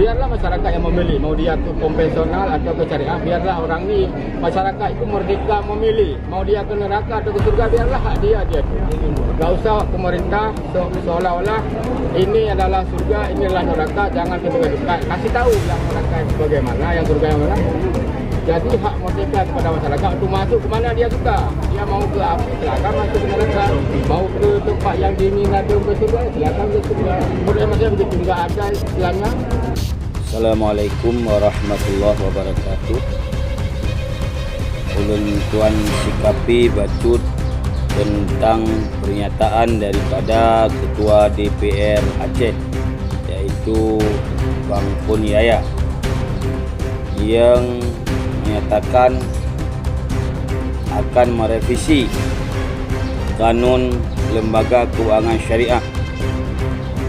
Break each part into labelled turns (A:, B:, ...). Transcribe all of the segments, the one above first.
A: biarlah masyarakat yang memilih, mau dia ke konvensional atau ke syariah, biarlah orang ni, masyarakat itu merdeka memilih, mau dia ke neraka atau ke surga, biarlah hak dia tu. Tak usah pemerintah seolah-olah ini adalah surga, ini adalah neraka, jangan dekat-dekat. Kasih tahu yang neraka bagaimana, yang surga yang mana. Jadi hak merdeka kepada masyarakat untuk masuk ke mana dia suka. Dia mau ke api, silakan masuk ke neraka. Mau ke tempat yang dingin atau ke surga, silakan ke surga. Menurut saya begitu, tidak ada istilahnya.
B: Assalamualaikum warahmatullahi wabarakatuh. Ulun tuan sikapi bacut tentang pernyataan daripada Ketua DPR Aceh, yaitu Bang Pun Yaya, yang menyatakan akan merevisi kanun lembaga keuangan syariah,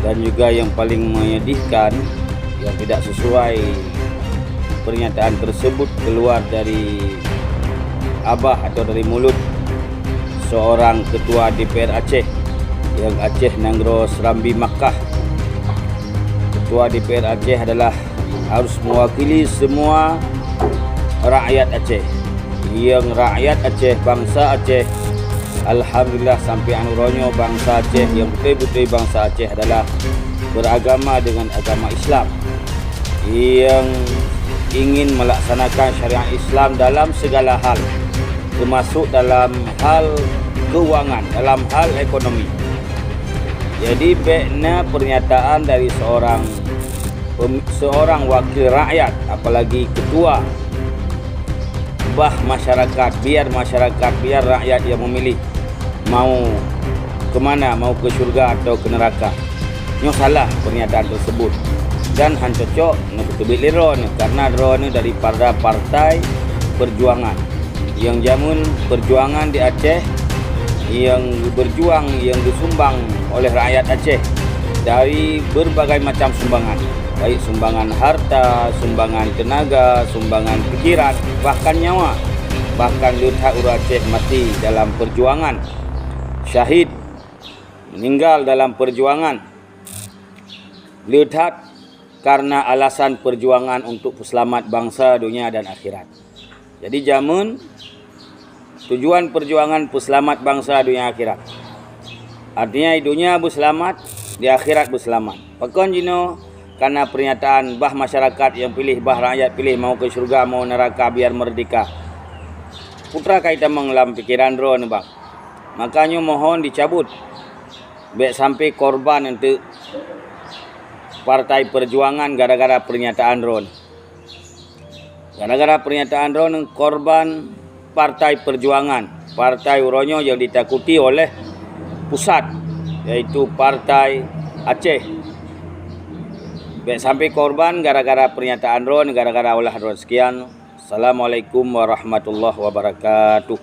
B: dan juga yang paling menyedihkan, yang tidak sesuai pernyataan tersebut keluar dari abah atau dari mulut seorang Ketua DPR Aceh, yang Aceh Nanggro Serambi Makkah. Ketua DPR Aceh adalah harus mewakili semua rakyat Aceh, yang rakyat Aceh, bangsa Aceh, alhamdulillah sampai anuronyo bangsa Aceh, yang betul-betul bangsa Aceh adalah beragama dengan agama Islam, yang ingin melaksanakan syariat Islam dalam segala hal, termasuk dalam hal keuangan, dalam hal ekonomi. Jadi baiknya pernyataan dari seorang wakil rakyat, apalagi ketua, masyarakat, biar rakyat yang memilih mau kemana, mau ke syurga atau ke neraka. Ini salah pernyataan tersebut, dan han cocok nak ketubik liron, karena drone daripada partai perjuangan yang jamun perjuangan di Aceh, yang berjuang, yang disumbang oleh rakyat Aceh dari berbagai macam sumbangan, baik sumbangan harta, sumbangan tenaga, sumbangan pikiran, bahkan nyawa. Bahkan Lieutenant Uru Aceh mati dalam perjuangan, syahid, meninggal dalam perjuangan Lieutenant karena alasan perjuangan untuk selamat bangsa, dunia dan akhirat. Jadi jamun tujuan perjuangan selamat bangsa, dunia akhirat. Artinya di dunia berselamat, di akhirat berselamat. Pakon jino karena pernyataan masyarakat yang pilih, rakyat pilih mau ke syurga, mau neraka, biar merdeka. Putra kaitan mengelam pikiran drone bang. Makanya mohon dicabut. Baik sampai korban untuk partai perjuangan gara-gara pernyataan drone. Gara-gara pernyataan drone korban partai perjuangan, partai uronyo yang ditakuti oleh pusat, yaitu partai Aceh. Baik sampai korban gara-gara pernyataan drone, gara-gara olah drone. Sekian. Assalamualaikum warahmatullahi wabarakatuh.